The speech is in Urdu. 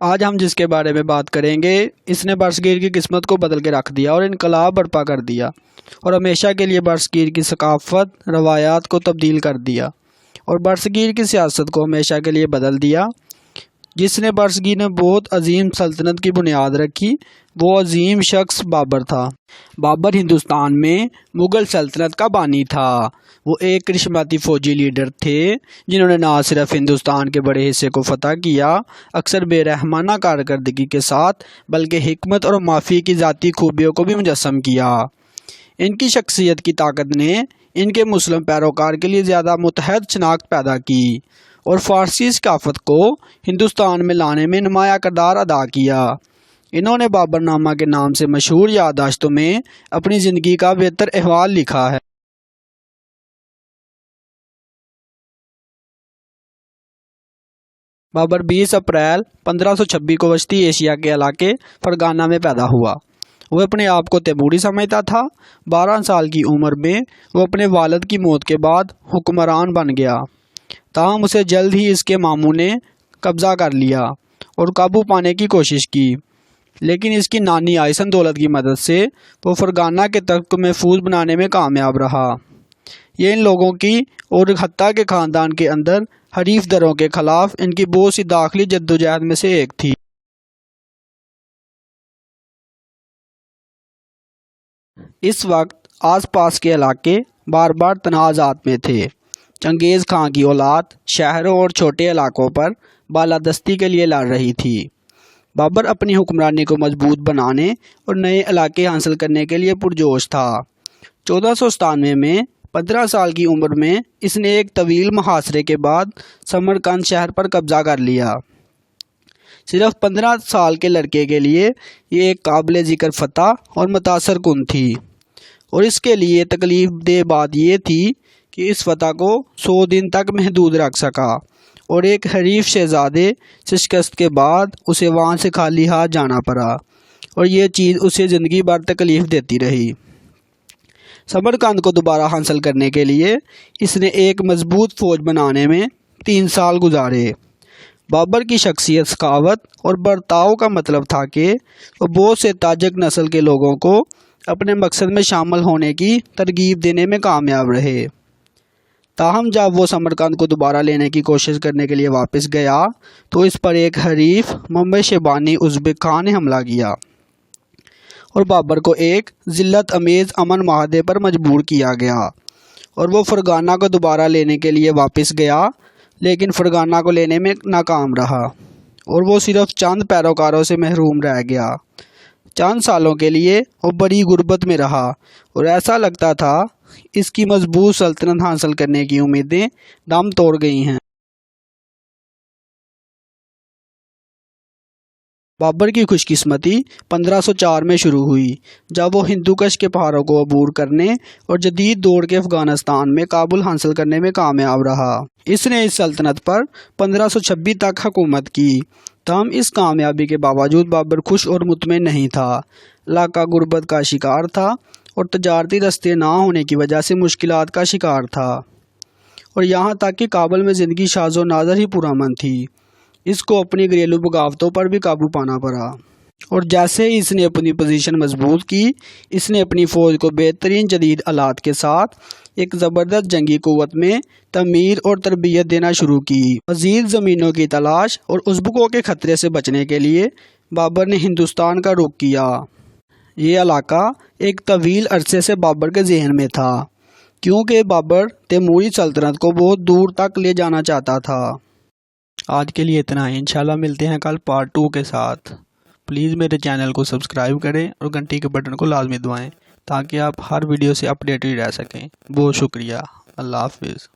آج ہم جس کے بارے میں بات کریں گے اس نے برصغیر کی قسمت کو بدل کے رکھ دیا اور انقلاب برپا کر دیا اور ہمیشہ کے لیے برصغیر کی ثقافت روایات کو تبدیل کر دیا اور برصغیر کی سیاست کو ہمیشہ کے لیے بدل دیا۔ جس نے برصغیر میں بہت عظیم سلطنت کی بنیاد رکھی وہ عظیم شخص بابر تھا۔ بابر ہندوستان میں مغل سلطنت کا بانی تھا۔ وہ ایک کرشماتی فوجی لیڈر تھے جنہوں نے نہ صرف ہندوستان کے بڑے حصے کو فتح کیا اکثر بے رحمانہ کارکردگی کے ساتھ بلکہ حکمت اور معافی کی ذاتی خوبیوں کو بھی مجسم کیا۔ ان کی شخصیت کی طاقت نے ان کے مسلم پیروکار کے لیے زیادہ متحد شناخت پیدا کی اور فارسی ثقافت کو ہندوستان میں لانے میں نمایاں کردار ادا کیا۔ انہوں نے بابر نامہ کے نام سے مشہور یادداشتوں میں اپنی زندگی کا بہتر احوال لکھا ہے۔ بابر 20 اپریل 1526 کو وسطی ایشیا کے علاقے فرغانہ میں پیدا ہوا۔ وہ اپنے آپ کو تیموری سمجھتا تھا۔ 12 سال کی عمر میں وہ اپنے والد کی موت کے بعد حکمران بن گیا، تاہم اسے جلد ہی اس کے ماموں نے قبضہ کر لیا اور قابو پانے کی کوشش کی، لیکن اس کی نانی آئسن دولت کی مدد سے وہ فرغانہ کے تخت کو محفوظ بنانے میں کامیاب رہا۔ یہ ان لوگوں کی اور حتیٰ کے خاندان کے اندر حریف دروں کے خلاف ان کی بہت سی داخلی جدوجہد میں سے ایک تھی۔ اس وقت آس پاس کے علاقے بار بار تنازعات میں تھے۔ چنگیز خان کی اولاد شہروں اور چھوٹے علاقوں پر بالادستی کے لیے لڑ رہی تھی۔ بابر اپنی حکمرانی کو مضبوط بنانے اور نئے علاقے حاصل کرنے کے لیے پرجوش تھا۔ 1497 میں 15 سال کی عمر میں اس نے ایک طویل محاصرے کے بعد سمرقند شہر پر قبضہ کر لیا۔ صرف 15 سال کے لڑکے کے لیے یہ ایک قابل ذکر فتح اور متاثر کن تھی، اور اس کے لیے تکلیف دہ بات یہ تھی کہ اس فتح کو 100 دن تک محدود رکھ سکا اور ایک حریف شہزادے سے شکست کے بعد اسے وہاں سے خالی ہاتھ جانا پڑا، اور یہ چیز اسے زندگی بھر تکلیف دیتی رہی۔ سمرقند کو دوبارہ حاصل کرنے کے لیے اس نے ایک مضبوط فوج بنانے میں 3 سال گزارے۔ بابر کی شخصیت، سخاوت اور برتاؤ کا مطلب تھا کہ وہ بہت سے تاجک نسل کے لوگوں کو اپنے مقصد میں شامل ہونے کی ترغیب دینے میں کامیاب رہے۔ تاہم جب وہ سمرقند کو دوبارہ لینے کی کوشش کرنے کے لیے واپس گیا تو اس پر ایک حریف ممبئی شیبانی ازبک خان نے حملہ کیا اور بابر کو ایک ذلت امیز امن معاہدے پر مجبور کیا گیا، اور وہ فرغانہ کو دوبارہ لینے کے لیے واپس گیا، لیکن فرغانہ کو لینے میں ناکام رہا اور وہ صرف چند پیروکاروں سے محروم رہ گیا۔ چند سالوں کے لیے وہ بڑی غربت میں رہا اور ایسا لگتا تھا اس کی مضبوط سلطنت حاصل کرنے کی امیدیں دم توڑ گئی ہیں۔ بابر کی خوش قسمتی 1504 میں شروع ہوئی جب وہ ہندو کش کے پہاڑوں کو عبور کرنے اور جدید دور کے افغانستان میں کابل حاصل کرنے میں کامیاب رہا۔ اس نے اس سلطنت پر 1526 تک حکومت کی، تاہم اس کامیابی کے باوجود بابر خوش اور مطمئن نہیں تھا۔ علاقہ غربت کا شکار تھا اور تجارتی راستے نہ ہونے کی وجہ سے مشکلات کا شکار تھا، اور یہاں تک کہ کابل میں زندگی شاذ و نادر ہی پرامن تھی۔ اس کو اپنی گھریلو بغاوتوں پر بھی قابو پانا پڑا، اور جیسے ہی اس نے اپنی پوزیشن مضبوط کی اس نے اپنی فوج کو بہترین جدید آلات کے ساتھ ایک زبردست جنگی قوت میں تعمیر اور تربیت دینا شروع کی۔ مزید زمینوں کی تلاش اور ازبکوں کے خطرے سے بچنے کے لیے بابر نے ہندوستان کا رخ کیا۔ یہ علاقہ ایک طویل عرصے سے بابر کے ذہن میں تھا کیونکہ بابر تیموری سلطنت کو بہت دور تک لے جانا چاہتا تھا۔ آج کے لیے اتنا ہی، انشاءاللہ ملتے ہیں کل پارٹ 2 کے ساتھ۔ پلیز میرے چینل کو سبسکرائب کریں اور گھنٹی کے بٹن کو لازمی دبائیں تاکہ آپ ہر ویڈیو سے اپڈیٹڈ رہ سکیں۔ بہت شکریہ۔ اللہ حافظ۔